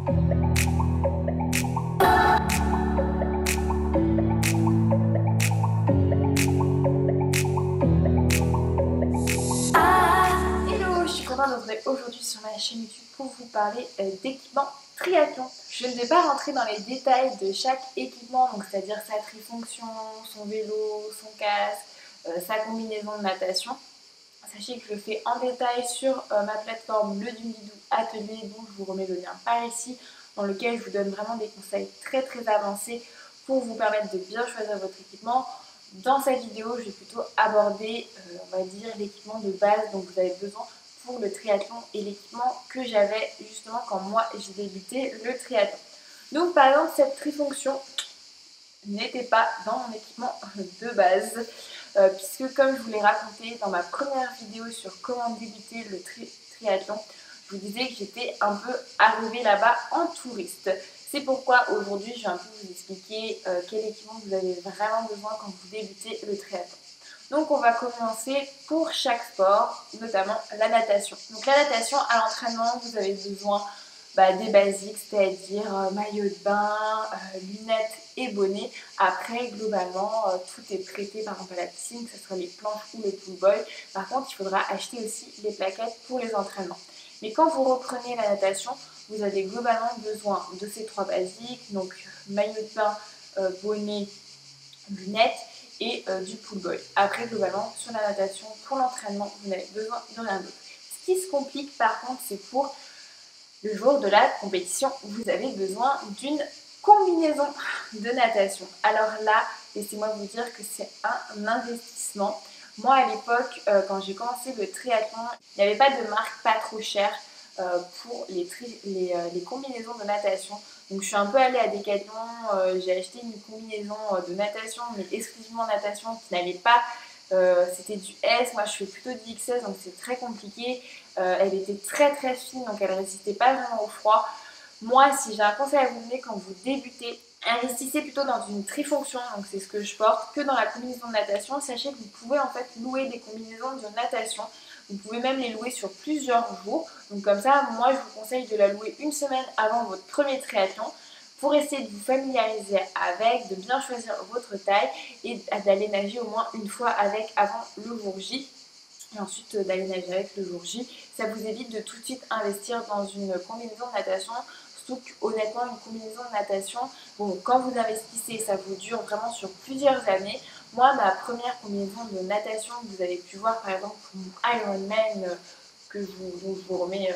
Hello, je suis contente de vous retrouver aujourd'hui sur ma chaîne YouTube pour vous parler d'équipement triathlon. Je ne vais pas rentrer dans les détails de chaque équipement, donc c'est-à-dire sa trifonction, son vélo, son casque, sa combinaison de natation. Sachez que je le fais en détail sur ma plateforme Le Dumidou Atelier, dont je vous remets le lien par ici, dans lequel je vous donne vraiment des conseils très avancés pour vous permettre de bien choisir votre équipement. Dans cette vidéo, je vais plutôt aborder, on va dire, l'équipement de base dont vous avez besoin pour le triathlon et l'équipement que j'avais justement quand moi j'ai débuté le triathlon. Donc par exemple, cette trifonction n'était pas dans mon équipement de base, puisque comme je vous l'ai raconté dans ma première vidéo sur comment débuter le triathlon, je vous disais que j'étais un peu arrivée là-bas en touriste. C'est pourquoi aujourd'hui je vais un peu vous expliquer quel équipement vous avez vraiment besoin quand vous débutez le triathlon. Donc on va commencer pour chaque sport, notamment la natation. Donc la natation, à l'entraînement, vous avez besoin des basiques, c'est-à-dire maillot de bain, lunettes et bonnet. Après, globalement, tout est prêté par exemple à la piscine, que ce soit les planches ou les pool boys. Par contre, il faudra acheter aussi les plaquettes pour les entraînements. Mais quand vous reprenez la natation, vous avez globalement besoin de ces trois basiques, donc maillot de bain, bonnet, lunettes et du pool boy. Après, globalement, sur la natation, pour l'entraînement, vous n'avez besoin de rien d'autre. Ce qui se complique par contre, c'est pour le jour de la compétition, vous avez besoin d'une combinaison de natation. Alors là, laissez-moi vous dire que c'est un investissement. Moi, à l'époque, quand j'ai commencé le triathlon, il n'y avait pas de marque pas trop chère pour les combinaisons de natation. Donc je suis un peu allée à Decathlon, j'ai acheté une combinaison de natation, mais exclusivement natation, qui n'allait pas, c'était du S, moi je fais plutôt du XS, donc c'est très compliqué. Elle était très fine, donc elle ne résistait pas vraiment au froid. Moi, si j'ai un conseil à vous donner quand vous débutez, investissez plutôt dans une trifonction, donc c'est ce que je porte, que dans la combinaison de natation. Sachez que vous pouvez en fait louer des combinaisons de natation. Vous pouvez même les louer sur plusieurs jours. Donc comme ça, moi je vous conseille de la louer une semaine avant votre premier triathlon pour essayer de vous familiariser avec, de bien choisir votre taille et d'aller nager au moins une fois avec avant le jour J. Et ensuite d'aller nager avec le jour J. Ça vous évite de tout de suite investir dans une combinaison de natation. Surtout qu'honnêtement, une combinaison de natation, bon, quand vous investissez, ça vous dure vraiment sur plusieurs années. Moi, ma première combinaison de natation, vous avez pu voir par exemple pour mon Ironman, dont je vous remets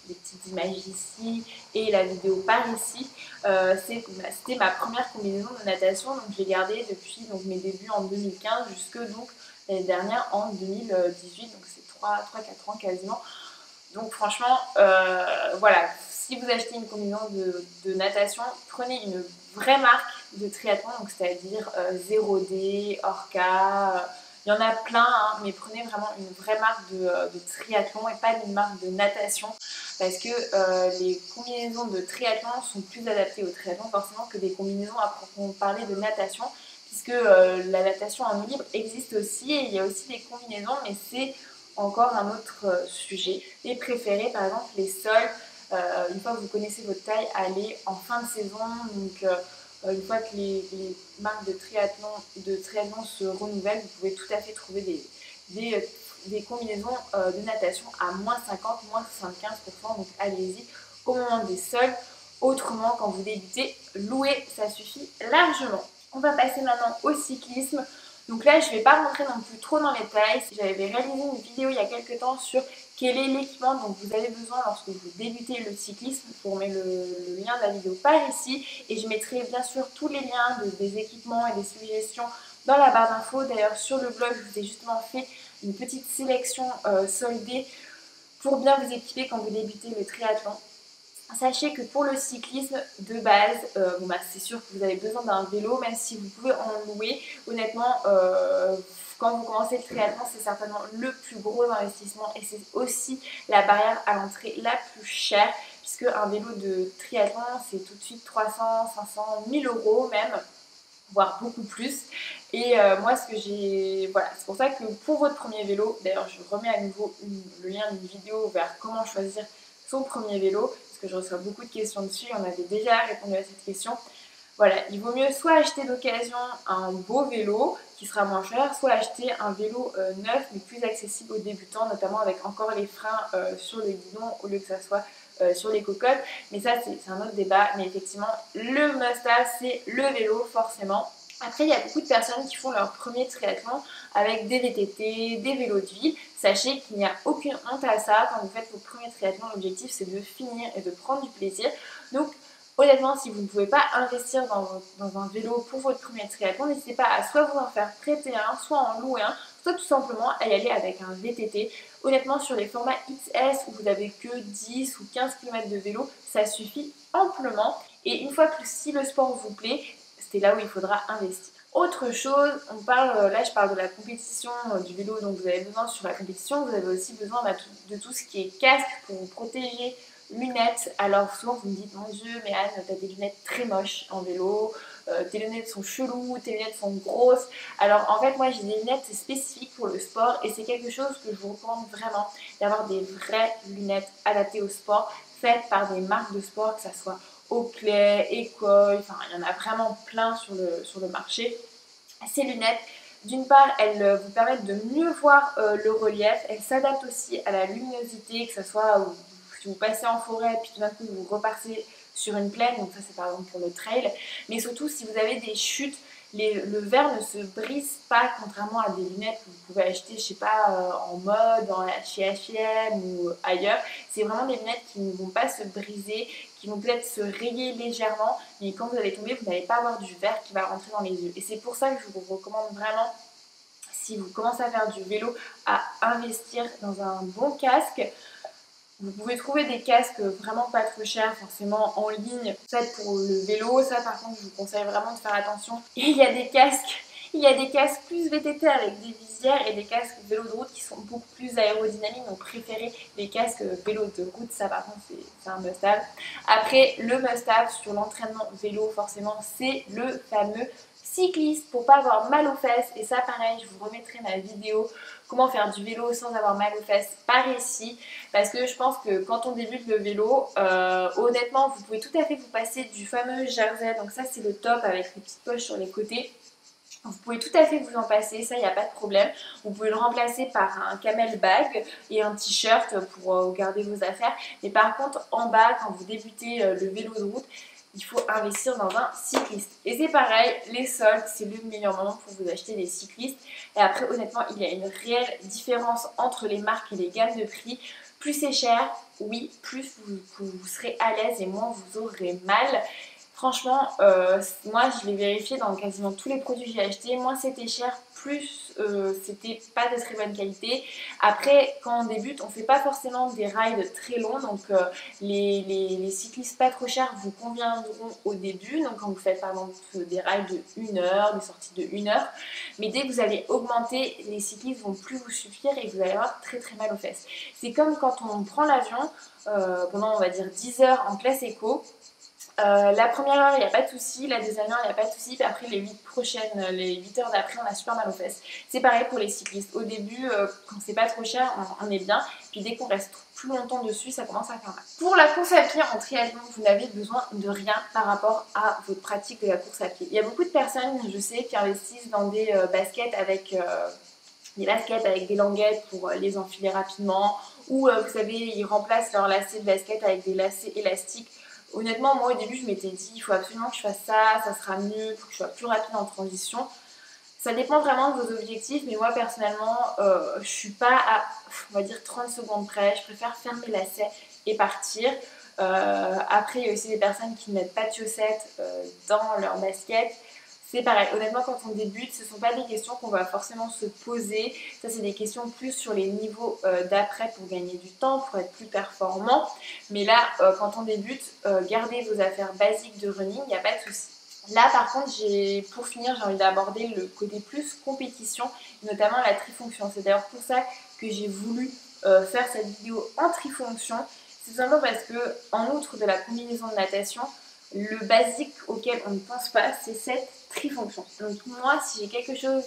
des petites images ici et la vidéo par ici, c'était ma première combinaison de natation. Donc j'ai gardé depuis mes débuts en 2015 jusque l'année dernière en 2018, donc c'est 3-4 ans quasiment. Donc franchement, voilà, si vous achetez une combinaison de natation, prenez une vraie marque de triathlon, donc c'est-à-dire 0D, Orca, il y en a plein, hein, mais prenez vraiment une vraie marque de triathlon et pas une marque de natation, parce que les combinaisons de triathlon sont plus adaptées au triathlon forcément que des combinaisons à proprement parler de natation, puisque la natation en eau libre existe aussi, et il y a aussi des combinaisons, mais c'est encore un autre sujet. Les préférés, par exemple, les sols. Une fois que vous connaissez votre taille, allez en fin de saison. Donc, une fois que les marques de triathlon se renouvellent, vous pouvez tout à fait trouver des combinaisons de natation à moins 50, moins 75%. Donc, allez-y au moment des sols. Autrement, quand vous débutez, louer, ça suffit largement. On va passer maintenant au cyclisme. Donc là, je ne vais pas rentrer non plus trop dans les détails. J'avais réalisé une vidéo il y a quelques temps sur quel est l'équipement dont vous avez besoin lorsque vous débutez le cyclisme. Je vous remets le lien de la vidéo par ici. Et je mettrai bien sûr tous les liens des équipements et des suggestions dans la barre d'infos. D'ailleurs, sur le blog, je vous ai justement fait une petite sélection soldée pour bien vous équiper quand vous débutez le triathlon. Sachez que pour le cyclisme de base, c'est sûr que vous avez besoin d'un vélo, même si vous pouvez en louer. Honnêtement, quand vous commencez le triathlon, c'est certainement le plus gros investissement et c'est aussi la barrière à l'entrée la plus chère, puisque un vélo de triathlon, c'est tout de suite 300, 500, 1000 euros même, voire beaucoup plus. Et moi, voilà, c'est pour ça que pour votre premier vélo, d'ailleurs, je remets à nouveau le lien d'une vidéo vers comment choisir son premier vélo. parce que je reçois beaucoup de questions dessus, on avait déjà répondu à cette question. Voilà, il vaut mieux soit acheter d'occasion un beau vélo qui sera moins cher, soit acheter un vélo neuf mais plus accessible aux débutants, notamment avec encore les freins sur le guidon au lieu que ça soit sur les cocottes. Mais ça, c'est un autre débat. Mais effectivement, le must-have, c'est le vélo, forcément. Après, il y a beaucoup de personnes qui font leur premier triathlon avec des VTT, des vélos de ville. Sachez qu'il n'y a aucune honte à ça. Quand vous faites vos premiers triathlons, l'objectif, c'est de finir et de prendre du plaisir. Donc, honnêtement, si vous ne pouvez pas investir dans un vélo pour votre premier triathlon, n'hésitez pas à soit vous en faire prêter un, soit en louer un, soit tout simplement à y aller avec un VTT. Honnêtement, sur les formats XS où vous n'avez que 10 ou 15 km de vélo, ça suffit amplement. Et une fois que si le sport vous plaît, c'est là où il faudra investir. Autre chose, là je parle de la compétition du vélo, donc vous avez besoin sur la compétition, vous avez aussi besoin de tout ce qui est casque pour vous protéger, lunettes. Alors souvent vous me dites, mon Dieu, mais Anne, t'as des lunettes très moches en vélo, tes lunettes sont cheloues, tes lunettes sont grosses. Alors en fait moi j'ai des lunettes spécifiques pour le sport et c'est quelque chose que je vous recommande vraiment, d'avoir des vraies lunettes adaptées au sport, faites par des marques de sport, que ça soit Oakley, École, enfin il y en a vraiment plein sur le marché. Ces lunettes, d'une part, elles vous permettent de mieux voir le relief, elles s'adaptent aussi à la luminosité, que ce soit si vous passez en forêt puis tout d'un coup vous repartez sur une plaine, donc ça c'est par exemple pour le trail, mais surtout si vous avez des chutes, le verre ne se brise pas contrairement à des lunettes que vous pouvez acheter, je sais pas, en mode, chez H&M ou ailleurs. C'est vraiment des lunettes qui ne vont pas se briser, qui vont peut-être se rayer légèrement, mais quand vous allez tomber, vous n'allez pas avoir du verre qui va rentrer dans les yeux. Et c'est pour ça que je vous recommande vraiment, si vous commencez à faire du vélo, à investir dans un bon casque. Vous pouvez trouver des casques vraiment pas trop chers, forcément en ligne, peut-être pour le vélo. Ça, par contre, je vous conseille vraiment de faire attention. Et il y a des casques plus VTT avec des visières et des casques vélo de route qui sont beaucoup plus aérodynamiques. Donc, préférez les casques vélo de route. Ça, par contre, c'est un must-have. Après, le must-have sur l'entraînement vélo, forcément, c'est le fameux cycliste pour pas avoir mal aux fesses. Et ça, pareil, je vous remettrai ma vidéo comment faire du vélo sans avoir mal aux fesses par ici, parce que je pense que quand on débute le vélo, honnêtement vous pouvez tout à fait vous passer du fameux jersey, donc ça c'est le top avec les petites poches sur les côtés. Vous pouvez tout à fait vous en passer, ça il n'y a pas de problème. Vous pouvez le remplacer par un camel bag et un t-shirt pour garder vos affaires. Mais par contre en bas, quand vous débutez le vélo de route, il faut investir dans un cycliste. Et c'est pareil, les soldes, c'est le meilleur moment pour vous acheter des cyclistes. Et après, honnêtement, il y a une réelle différence entre les marques et les gammes de prix. Plus c'est cher, oui, plus vous serez à l'aise et moins vous aurez mal. Franchement, moi je l'ai vérifié dans quasiment tous les produits que j'ai achetés, moins c'était cher, plus c'était pas de très bonne qualité. Après, quand on débute, on fait pas forcément des rides très longs, donc les cyclistes pas trop chers vous conviendront au début, donc quand vous faites par exemple des rides de 1 heure, des sorties de 1 heure, mais dès que vous allez augmenter, les cyclistes vont plus vous suffire et vous allez avoir très très mal aux fesses. C'est comme quand on prend l'avion pendant on va dire 10 heures en classe éco. La première heure, il n'y a pas de souci, la deuxième heure, il n'y a pas de souci, puis après les 8 heures d'après, on a super mal aux fesses. C'est pareil pour les cyclistes. Au début, quand c'est pas trop cher, on est bien, puis dès qu'on reste plus longtemps dessus, ça commence à faire mal. Pour la course à pied en triathlon, vous n'avez besoin de rien par rapport à votre pratique de la course à pied. Il y a beaucoup de personnes, je sais, qui investissent dans des baskets avec des languettes pour les enfiler rapidement, ou vous savez, ils remplacent leurs lacets de basket avec des lacets élastiques. Honnêtement, moi au début je m'étais dit il faut absolument que je fasse ça, ça sera mieux, pour que je sois plus rapide en transition. Ça dépend vraiment de vos objectifs, mais moi personnellement je suis pas à, on va dire 30 secondes près, je préfère fermer mes lacets et partir. Après il y a aussi des personnes qui ne mettent pas de chaussettes dans leur basket. C'est pareil, honnêtement quand on débute, ce ne sont pas des questions qu'on va forcément se poser. Ça c'est des questions plus sur les niveaux d'après pour gagner du temps, pour être plus performant. Mais là, quand on débute, gardez vos affaires basiques de running, il n'y a pas de souci. Là par contre, pour finir, j'ai envie d'aborder le côté plus compétition, notamment la trifonction. C'est d'ailleurs pour ça que j'ai voulu faire cette vidéo en trifonction. C'est tout simplement parce que, en outre de la combinaison de natation, le basique auquel on ne pense pas, c'est cette trifonction. Donc moi, si j'ai quelque chose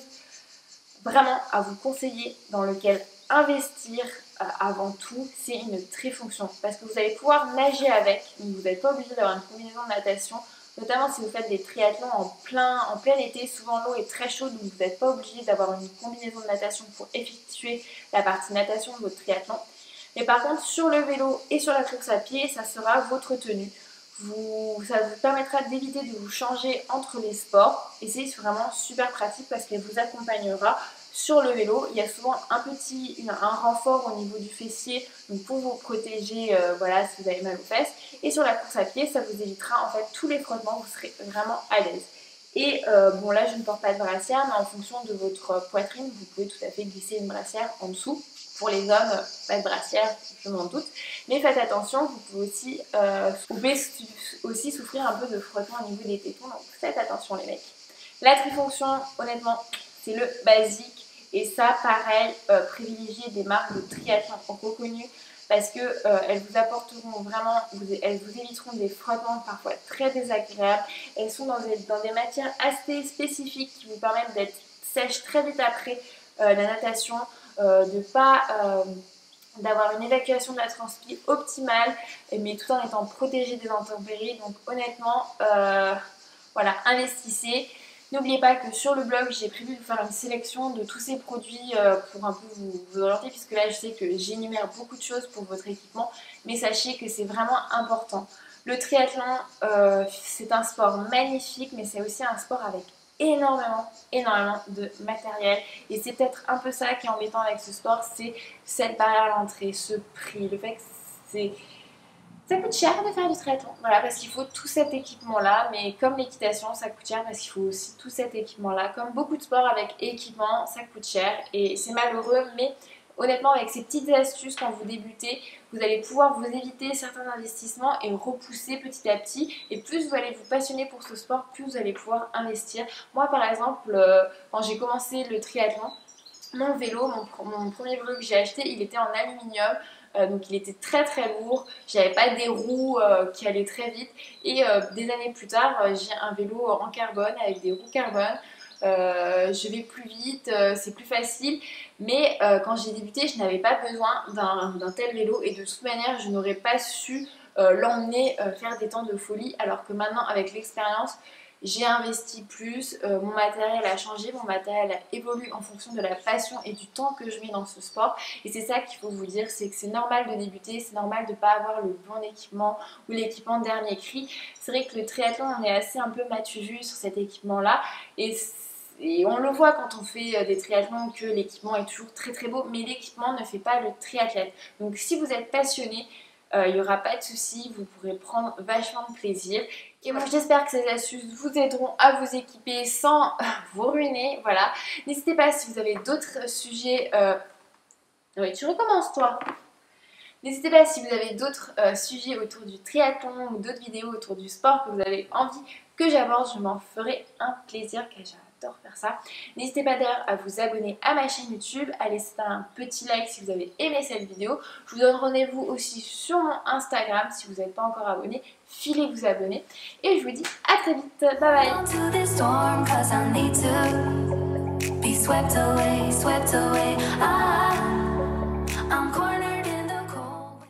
vraiment à vous conseiller dans lequel investir avant tout, c'est une trifonction parce que vous allez pouvoir nager avec, donc vous n'êtes pas obligé d'avoir une combinaison de natation, notamment si vous faites des triathlons en plein été. Souvent l'eau est très chaude, donc vous n'êtes pas obligé d'avoir une combinaison de natation pour effectuer la partie natation de votre triathlon. Mais par contre, sur le vélo et sur la course à pied, ça sera votre tenue. Ça vous permettra d'éviter de vous changer entre les sports et c'est vraiment super pratique parce qu'elle vous accompagnera sur le vélo. Il y a souvent un renfort au niveau du fessier, donc pour vous protéger voilà, si vous avez mal aux fesses. Et sur la course à pied, ça vous évitera en fait tous les frottements, vous serez vraiment à l'aise. Et bon là je ne porte pas de brassière, mais en fonction de votre poitrine, vous pouvez tout à fait glisser une brassière en dessous. Pour les hommes, pas de brassière, je m'en doute. Mais faites attention, vous pouvez aussi souffrir un peu de frottement au niveau des tétons, donc faites attention les mecs. La trifonction, honnêtement, c'est le basique. Et ça, pareil, privilégiez des marques de triathlon reconnues parce qu'elles vous apporteront vraiment, elles vous éviteront des frottements parfois très désagréables. Elles sont dans des matières assez spécifiques qui vous permettent d'être sèche très vite après la natation, d'avoir une évacuation de la transpi optimale, mais tout en étant protégé des intempéries. Donc honnêtement, voilà, investissez. N'oubliez pas que sur le blog, j'ai prévu de faire une sélection de tous ces produits pour un peu vous orienter, puisque là, je sais que j'énumère beaucoup de choses pour votre équipement, mais sachez que c'est vraiment important. Le triathlon, c'est un sport magnifique, mais c'est aussi un sport avec énormément de matériel. Et c'est peut-être un peu ça qui est embêtant avec ce sport, c'est cette barrière à l'entrée, ce prix, le fait que ça coûte cher de faire du triathlon, voilà, parce qu'il faut tout cet équipement-là, mais comme l'équitation, ça coûte cher parce qu'il faut aussi tout cet équipement-là. Comme beaucoup de sports avec équipement, ça coûte cher et c'est malheureux, mais honnêtement, avec ces petites astuces quand vous débutez, vous allez pouvoir vous éviter certains investissements et repousser petit à petit. Et plus vous allez vous passionner pour ce sport, plus vous allez pouvoir investir. Moi, par exemple, quand j'ai commencé le triathlon, mon vélo, mon premier vélo que j'ai acheté, il était en aluminium. Donc il était très lourd, j'avais pas des roues qui allaient très vite et des années plus tard j'ai un vélo en carbone avec des roues carbone. Je vais plus vite, c'est plus facile, mais quand j'ai débuté je n'avais pas besoin d'un tel vélo et de toute manière je n'aurais pas su l'emmener faire des temps de folie, alors que maintenant avec l'expérience j'ai investi plus, mon matériel a changé, mon matériel a évolué en fonction de la passion et du temps que je mets dans ce sport. Et c'est ça qu'il faut vous dire, c'est que c'est normal de débuter, c'est normal de ne pas avoir le bon équipement ou l'équipement dernier cri. C'est vrai que le triathlon, on est assez un peu matu-vu sur cet équipement-là. Et on le voit quand on fait des triathlons que l'équipement est toujours très beau, mais l'équipement ne fait pas le triathlète. Donc si vous êtes passionné, il n'y aura pas de souci, vous pourrez prendre vachement de plaisir. Et moi j'espère que ces astuces vous aideront à vous équiper sans vous ruiner, voilà. N'hésitez pas si vous avez d'autres sujets... Oui, tu recommences toi. N'hésitez pas si vous avez d'autres sujets autour du triathlon ou d'autres vidéos autour du sport que vous avez envie que j'aborde, je m'en ferai un plaisir car j'adore faire ça. N'hésitez pas d'ailleurs à vous abonner à ma chaîne YouTube, à laisser un petit like si vous avez aimé cette vidéo. Je vous donne rendez-vous aussi sur mon Instagram si vous n'êtes pas encore abonné, filez vous abonner. Et je vous dis à très vite, bye bye.